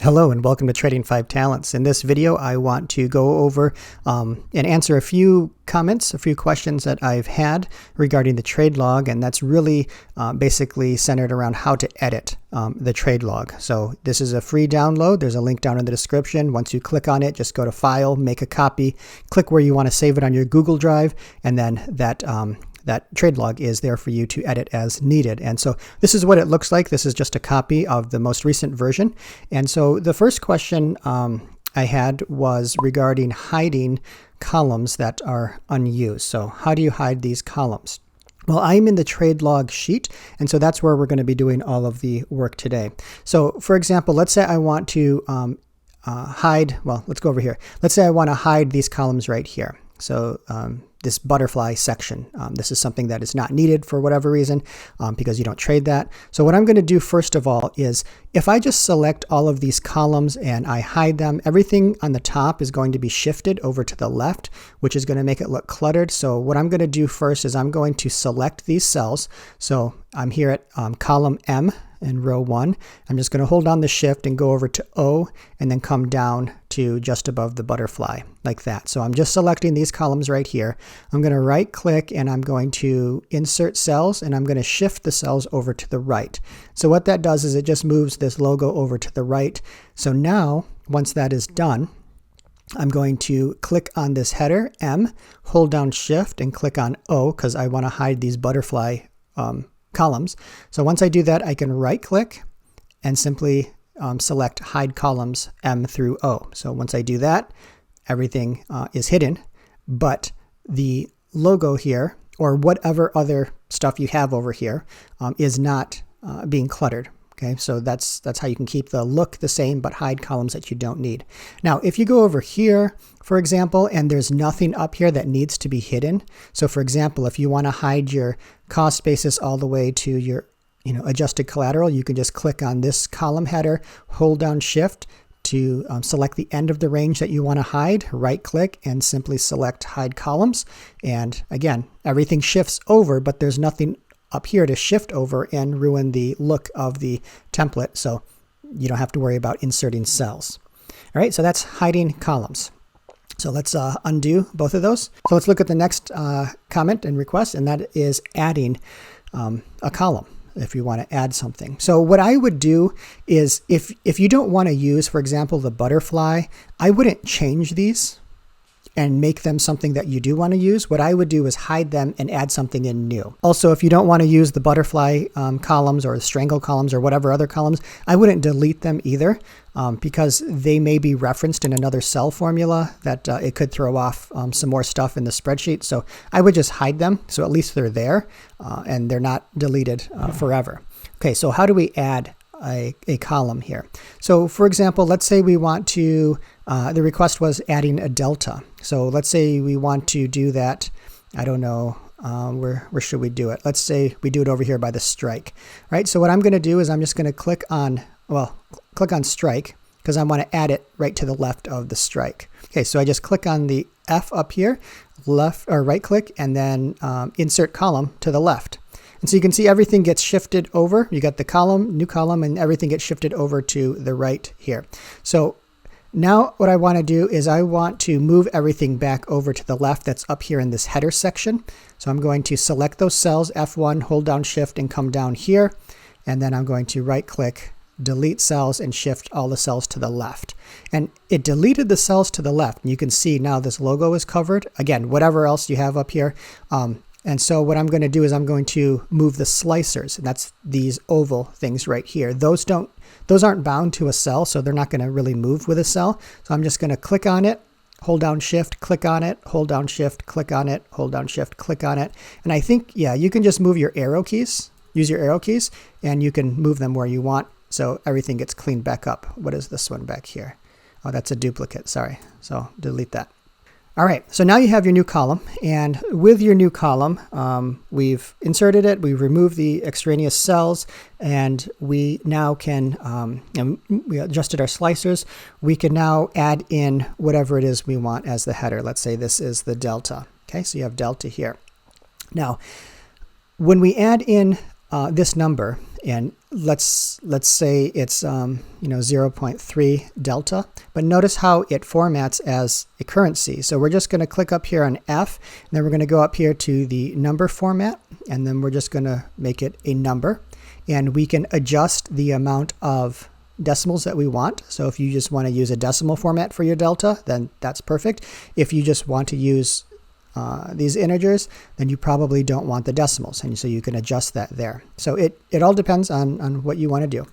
Hello and welcome to Trading 5 Talents. In this video, I want to go over and answer a few comments, a few questions that I've had regarding the trade log, and that's really basically centered around how to edit the trade log. So this is a free download. There's a link down in the description. Once you click on it, just go to File, make a copy, click where you want to save it on your Google Drive, and then that trade log is there for you to edit as needed. And so this is what it looks like. This is just a copy of the most recent version. And so the first question I had was regarding hiding columns that are unused. So how do you hide these columns? Well, I'm in the trade log sheet, and so that's where we're going to be doing all of the work today. So for example, let's say I want to let's go over here. Let's say I want to hide these columns right here. So this butterfly section, this is something that is not needed for whatever reason because you don't trade that. So what I'm going to do first of all is if I just select all of these columns and I hide them, everything on the top is going to be shifted over to the left, which is going to make it look cluttered. So what I'm going to do first is I'm going to select these cells. So I'm here at column M in row 1. I'm just going to hold down the shift and go over to O and then come down to just above the butterfly like that. So I'm just selecting these columns right here. I'm going to right click and I'm going to insert cells and I'm going to shift the cells over to the right. So what that does is it just moves this logo over to the right. So now once that is done, I'm going to click on this header M, hold down shift and click on O because I want to hide these butterfly columns. So once I do that, I can right click and simply select hide columns M through O. So once I do that, everything is hidden, but the logo here or whatever other stuff you have over here is not being cluttered. Okay, so that's how you can keep the look the same but hide columns that you don't need. Now, if you go over here, for example, and there's nothing up here that needs to be hidden. So for example, if you want to hide your cost basis all the way to your adjusted collateral, you can just click on this column header, hold down shift to select the end of the range that you want to hide, right click and simply select hide columns. And again, everything shifts over, but there's nothing up here to shift over and ruin the look of the template, so you don't have to worry about inserting cells. All right, so that's hiding columns. So let's undo both of those. So let's look at the next comment and request, and that is adding a column if you want to add something. So what I would do is if you don't want to use, for example, the butterfly, I wouldn't change these and make them something that you do want to use. What I would do is hide them and add something in new. Also, if you don't want to use the butterfly columns or the strangle columns or whatever other columns, I wouldn't delete them either because they may be referenced in another cell formula that it could throw off some more stuff in the spreadsheet. So I would just hide them so at least they're there and they're not deleted forever. Okay, so how do we add a column here? So for example, let's say we want to, the request was adding a delta. So let's say we want to do that, I don't know, where should we do it? Let's say we do it over here by the strike, right? So what I'm going to do is I'm just going to click on strike because I want to add it right to the left of the strike. Okay, so I just click on the F up here, left or right click, and then insert column to the left. And so you can see everything gets shifted over. You got the column, new column, and everything gets shifted over to the right here. So now what I want to do is I want to move everything back over to the left that's up here in this header section. So I'm going to select those cells, F1, hold down shift and come down here. And then I'm going to right click, delete cells and shift all the cells to the left. And it deleted the cells to the left. And you can see now this logo is covered. Again, whatever else you have up here. And so what I'm going to do is I'm going to move the slicers, and that's these oval things right here. Those aren't bound to a cell, so they're not going to really move with a cell. So I'm just going to click on it, hold down shift, click on it, hold down shift, click on it, hold down shift, click on it. And I think, yeah, you can just move your arrow keys, use your arrow keys, and you can move them where you want. So everything gets cleaned back up. What is this one back here? Oh, that's a duplicate, sorry. So delete that. All right, so now you have your new column, and with your new column, we've inserted it, we've removed the extraneous cells, and we now can, and we adjusted our slicers, we can now add in whatever it is we want as the header. Let's say this is the delta. Okay, so you have delta here. Now, when we add in this number, and let's say it's 0.3 delta, but notice how it formats as a currency. So we're just going to click up here on F, and then we're going to go up here to the number format, and then we're just going to make it a number, and we can adjust the amount of decimals that we want. So if you just want to use a decimal format for your delta, then that's perfect. If you just want to use these integers, then you probably don't want the decimals, and so you can adjust that there. So it all depends on what you want to do.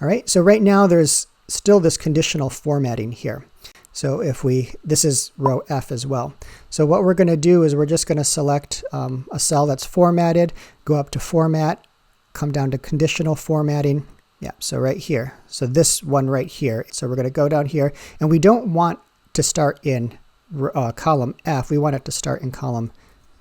All right, so right now there's still this conditional formatting here. So if this is row F as well. So what we're going to do is we're just going to select a cell that's formatted, go up to Format, come down to Conditional Formatting. Yeah, so right here. So this one right here. So we're going to go down here, and we don't want to start in column F. We want it to start in column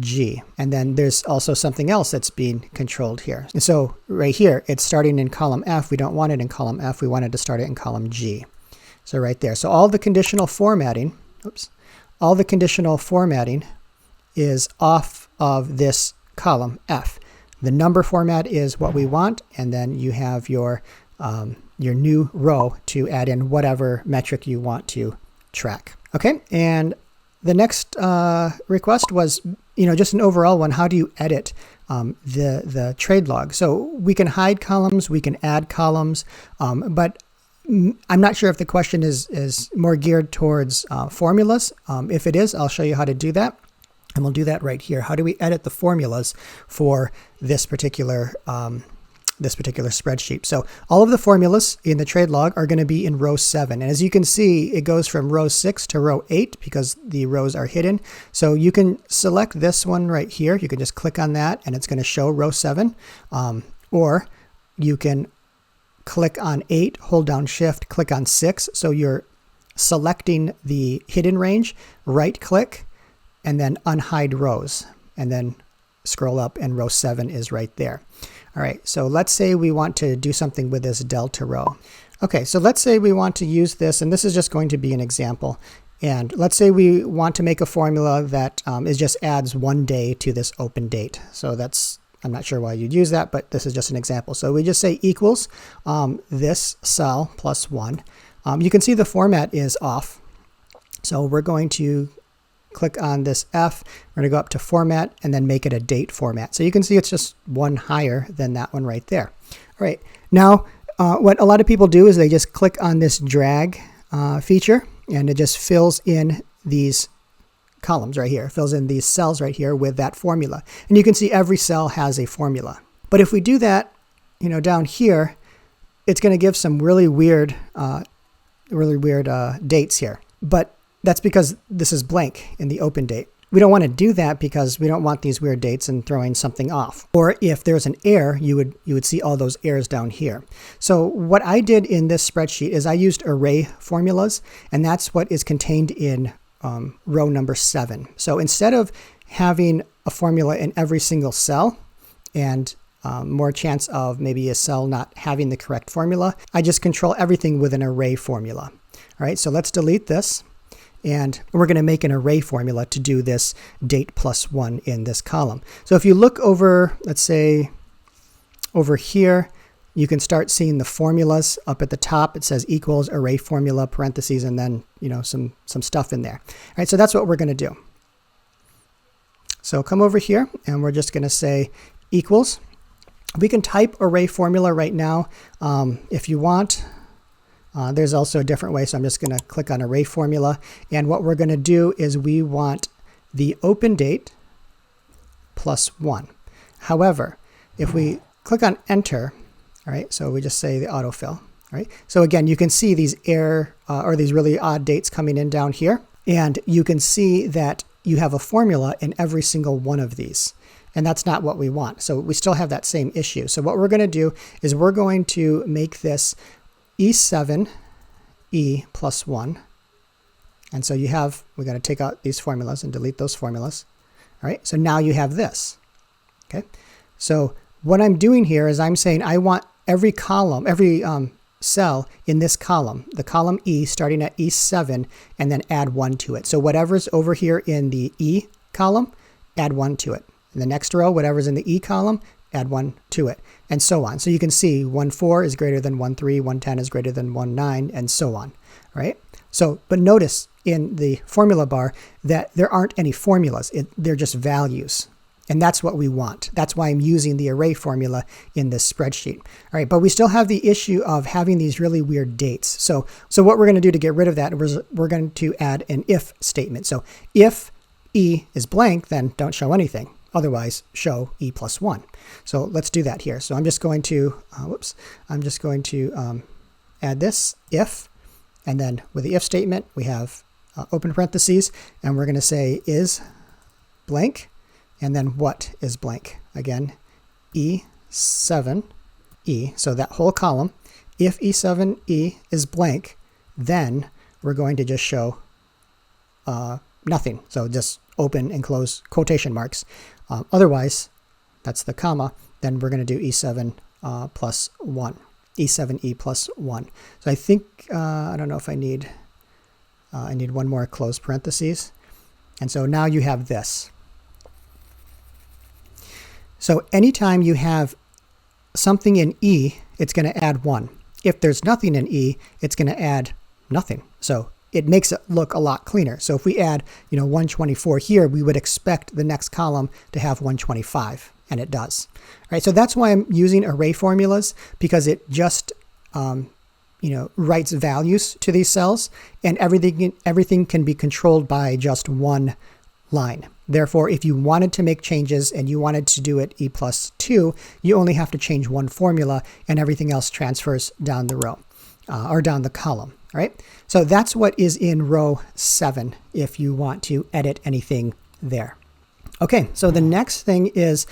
G. And then there's also something else that's being controlled here. And so right here, it's starting in column F. We don't want it in column F. We want it to start it in column G. So right there. So all the conditional formatting, all the conditional formatting is off of this column F. The number format is what we want, and then you have your new row to add in whatever metric you want to track. Okay, and the next request was, just an overall one. How do you edit the trade log? So we can hide columns, we can add columns, but I'm not sure if the question is more geared towards formulas. If it is, I'll show you how to do that. And we'll do that right here. How do we edit the formulas for this particular spreadsheet? So all of the formulas in the trade log are going to be in row 7. And as you can see, it goes from row 6 to row 8 because the rows are hidden. So you can select this one right here. You can just click on that and it's going to show row 7. Or you can click on 8, hold down Shift, click on 6. So you're selecting the hidden range, right click, and then unhide rows, and then scroll up and row 7 is right there. All right, so let's say we want to do something with this delta row. Okay, so let's say we want to use this, and this is just going to be an example. And let's say we want to make a formula that just adds one day to this open date. So I'm not sure why you'd use that, but this is just an example. So we just say equals this cell plus 1. You can see the format is off. So we're going to click on this F, we're going to go up to Format and then make it a date format. So you can see it's just one higher than that one right there. All right, now what a lot of people do is they just click on this drag feature, and it just fills in these columns right here, fills in these cells right here with that formula. And you can see every cell has a formula. But if we do that, down here, it's going to give some really weird dates here. But that's because this is blank in the open date. We don't want to do that because we don't want these weird dates and throwing something off. Or if there's an error, you would see all those errors down here. So what I did in this spreadsheet is I used array formulas, and that's what is contained in row number 7. So instead of having a formula in every single cell and more chance of maybe a cell not having the correct formula, I just control everything with an array formula. All right, so let's delete this. And we're going to make an array formula to do this date plus 1 in this column. So if you look over, let's say over here, you can start seeing the formulas up at the top. It says equals array formula parentheses and then some stuff in there. All right, so that's what we're going to do. So come over here and we're just going to say equals. We can type array formula right now if you want. There's also a different way, so I'm just going to click on array formula. And what we're going to do is we want the open date plus 1. However, if we click on enter, all right, so we just say the autofill. All right, so again, you can see these error or these really odd dates coming in down here. And you can see that you have a formula in every single one of these. And that's not what we want. So we still have that same issue. So what we're going to do is we're going to make this E7 E plus 1. And so we're going to take out these formulas and delete those formulas. All right, so now you have this. Okay, so what I'm doing here is I'm saying I want every column, every cell in this column, the column E starting at E7, and then add 1 to it. So whatever's over here in the E column, add 1 to it. In the next row, whatever's in the E column, add 1 to it, and so on. So you can see 1.4 is greater than 1.3, 1.10 is greater than 1.9, and so on, right? So, but notice in the formula bar that there aren't any formulas. They're just values. And that's what we want. That's why I'm using the array formula in this spreadsheet. All right, but we still have the issue of having these really weird dates. So what we're going to do to get rid of that is we're going to add an if statement. So if E is blank, then don't show anything. Otherwise, show E plus 1. So let's do that here. So I'm just going to, add this if, and then with the if statement, we have open parentheses, and we're going to say is blank, and then what is blank? Again, E7E. So that whole column, if E7E is blank, then we're going to just show nothing. So just open and close quotation marks. Otherwise, that's the comma, then we're going to do E7 plus 1. E7E plus 1. So I think, I don't know if I need one more close parentheses. And so now you have this. So anytime you have something in E, it's going to add 1. If there's nothing in E, it's going to add nothing. So it makes it look a lot cleaner. So if we add, 124 here, we would expect the next column to have 125, and it does. All right, so that's why I'm using array formulas, because it just writes values to these cells, and everything can be controlled by just one line. Therefore, if you wanted to make changes and you wanted to do it E plus 2, you only have to change one formula, and everything else transfers down the row or down the column. All right, so that's what is in row 7 if you want to edit anything there. Okay, so the next thing is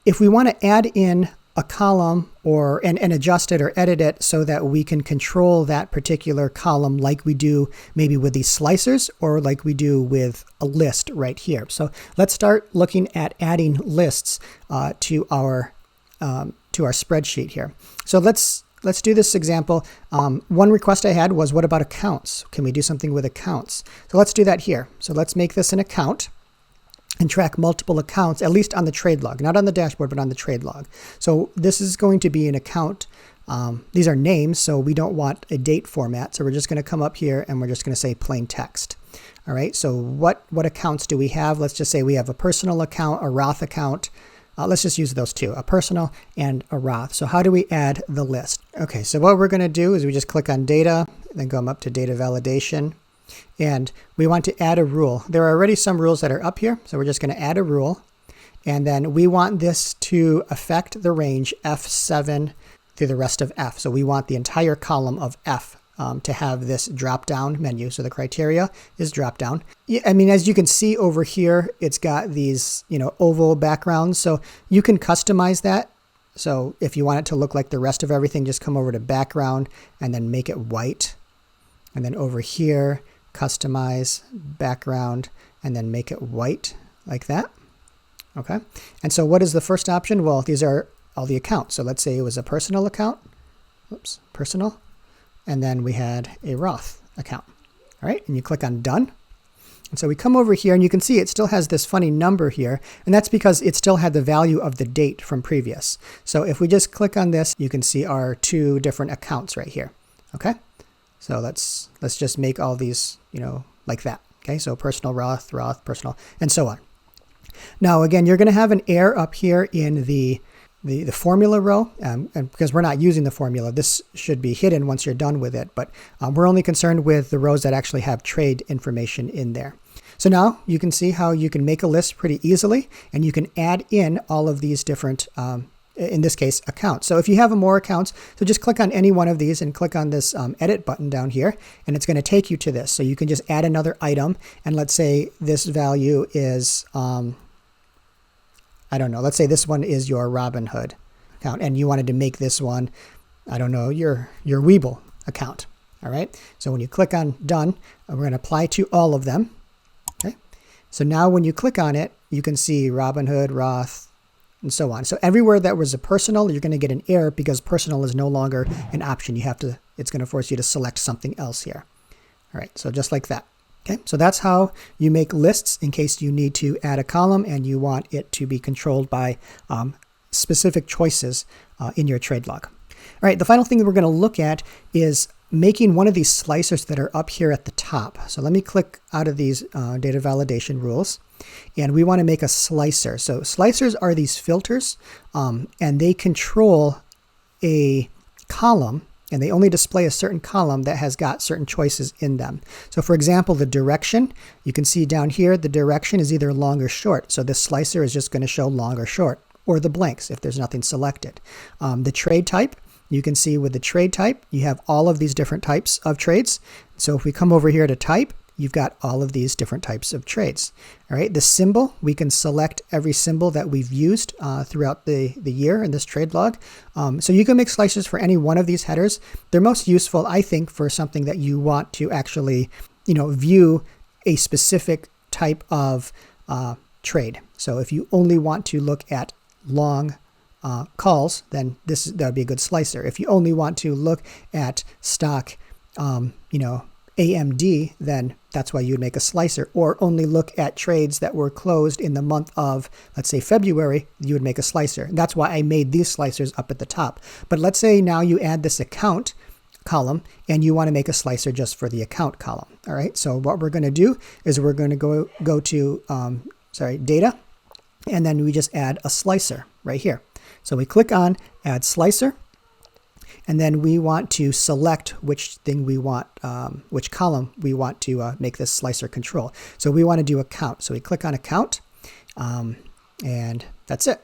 if we want to add in a column and adjust it or edit it so that we can control that particular column like we do maybe with these slicers or like we do with a list right here. So let's start looking at adding lists to our spreadsheet here. So let's do this example. One request I had was, what about accounts? Can we do something with accounts? So let's do that here. So let's make this an account and track multiple accounts, at least on the trade log, not on the dashboard, but on the trade log. So this is going to be an account. These are names, so we don't want a date format. So we're just going to come up here and we're just going to say plain text. All right, so what accounts do we have? Let's just say we have a personal account, a Roth account. Let's just use those two, a personal and a Roth. So how do we add the list? Okay, so what we're going to do is we just click on data, then go up to data validation. And we want to add a rule. There are already some rules that are up here, so we're just going to add a rule. And then we want this to affect the range F7 through the rest of F. So we want the entire column of F to have this drop-down menu. So the criteria is drop-down. I mean, as you can see over here, it's got these, oval backgrounds. So you can customize that. So if you want it to look like the rest of everything, just come over to background and then make it white. And then over here, customize background and then make it white like that. Okay. And so what is the first option? Well, these are all the accounts. So let's say it was a personal account. Oops, personal. And then we had a Roth account. All right. And you click on done. And so we come over here and you can see it still has this funny number here. And that's because it still had the value of the date from previous. So if we just click on this, you can see our two different accounts right here. Okay. So let's just make all these, like that. Okay, so personal, Roth, personal, and so on. Now, again, you're going to have an error up here in the formula row, and because we're not using the formula, this should be hidden once you're done with it. But we're only concerned with the rows that actually have trade information in there. So now you can see how you can make a list pretty easily, and you can add in all of these different in this case, accounts. So if you have more accounts, so just click on any one of these and click on this edit button down here, and it's going to take you to this. So you can just add another item, and let's say this value is, I don't know, let's say this one is your Robinhood account, and you wanted to make this one, I don't know, your Webull account. All right. So when you click on done, we're going to apply to all of them. Okay. So now when you click on it, you can see Robinhood, Roth, and so on. So everywhere that was a personal, you're going to get an error because personal is no longer an option. It's going to force you to select something else here. All right, so just like that. Okay, so that's how you make lists in case you need to add a column and you want it to be controlled by specific choices in your trade log. All right, the final thing that we're going to look at is making one of these slicers that are up here at the top. So let me click out of these data validation rules, and we want to make a slicer. So slicers are these filters, and they control a column, and they only display a certain column that has got certain choices in them. So for example, the direction, you can see down here, the direction is either long or short. So this slicer is just going to show long or short, or the blanks if there's nothing selected. The trade type, you can see with the trade type, you have all of these different types of trades. So if we come over here to type, you've got all of these different types of trades. All right, the symbol, we can select every symbol that we've used throughout the year in this trade log. So you can make slicers for any one of these headers. They're most useful, I think, for something that you want to actually, view a specific type of trade. So if you only want to look at long calls, then that would be a good slicer. If you only want to look at stock, AMD, then that's why you would make a slicer. Or only look at trades that were closed in the month of, let's say, February, you would make a slicer. That's why I made these slicers up at the top. But let's say now you add this account column and you want to make a slicer just for the account column. All right, so what we're going to do is we're going to go to data, and then we just add a slicer right here. So we click on add slicer, and then we want to select which thing we want, which column we want to make this slicer control. So we want to do account. So we click on account, and that's it.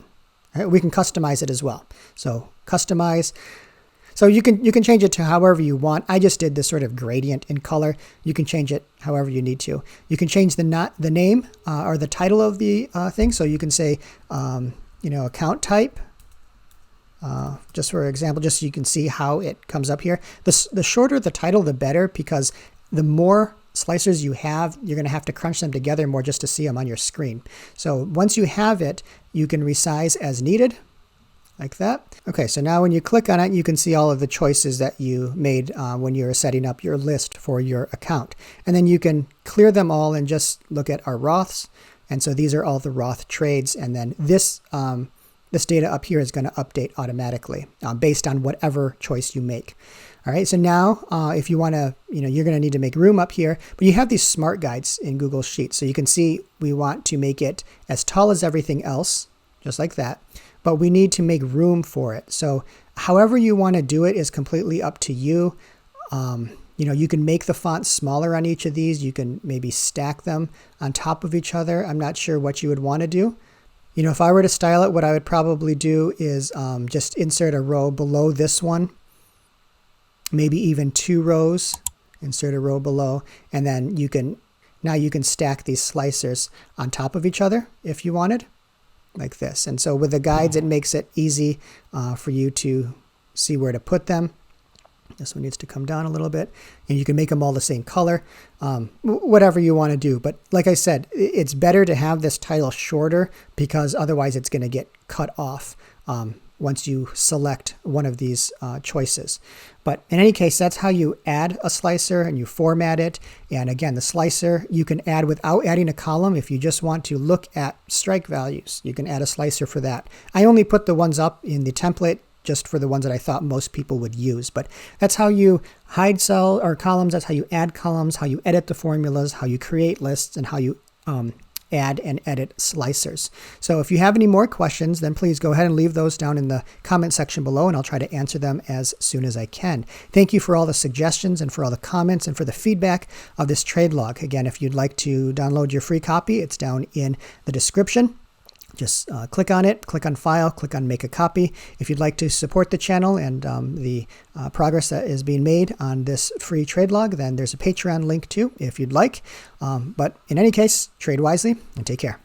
All right, we can customize it as well. So customize. So you can change it to however you want. I just did this sort of gradient in color. You can change it however you need to. You can change the name or the title of the thing. So you can say, account type. Just for example, just so you can see how it comes up here. The shorter the title, the better, because the more slicers you have, you're going to have to crunch them together more just to see them on your screen. So once you have it, you can resize as needed, like that. Okay, so now when you click on it, you can see all of the choices that you made when you're setting up your list for your account. And then you can clear them all and just look at our Roths. And so these are all the Roth trades. And then this data up here is going to update automatically based on whatever choice you make. All right, so now if you want to, you're going to need to make room up here, but you have these smart guides in Google Sheets. So you can see we want to make it as tall as everything else, just like that, but we need to make room for it. So however you want to do it is completely up to you. You can make the font smaller on each of these. You can maybe stack them on top of each other. I'm not sure what you would want to do. If I were to style it, what I would probably do is just insert a row below this one, maybe even 2 rows, insert a row below, and then you can stack these slicers on top of each other if you wanted, like this. And so with the guides, it makes it easy for you to see where to put them. This one needs to come down a little bit, and you can make them all the same color, whatever you want to do. But like I said, it's better to have this title shorter because otherwise it's going to get cut off once you select one of these choices. But in any case, that's how you add a slicer and you format it. And again, the slicer you can add without adding a column. If you just want to look at strike values, you can add a slicer for that. I only put the ones up in the template just for the ones that I thought most people would use. But that's how you hide cell or columns. That's how you add columns, how you edit the formulas, how you create lists, and how you add and edit slicers. So if you have any more questions, then please go ahead and leave those down in the comment section below, and I'll try to answer them as soon as I can. Thank you for all the suggestions and for all the comments and for the feedback of this trade log. Again, if you'd like to download your free copy, it's down in the description. Just click on it, click on File, click on Make a Copy. If you'd like to support the channel and the progress that is being made on this free trade log, then there's a Patreon link too, if you'd like. But in any case, trade wisely and take care.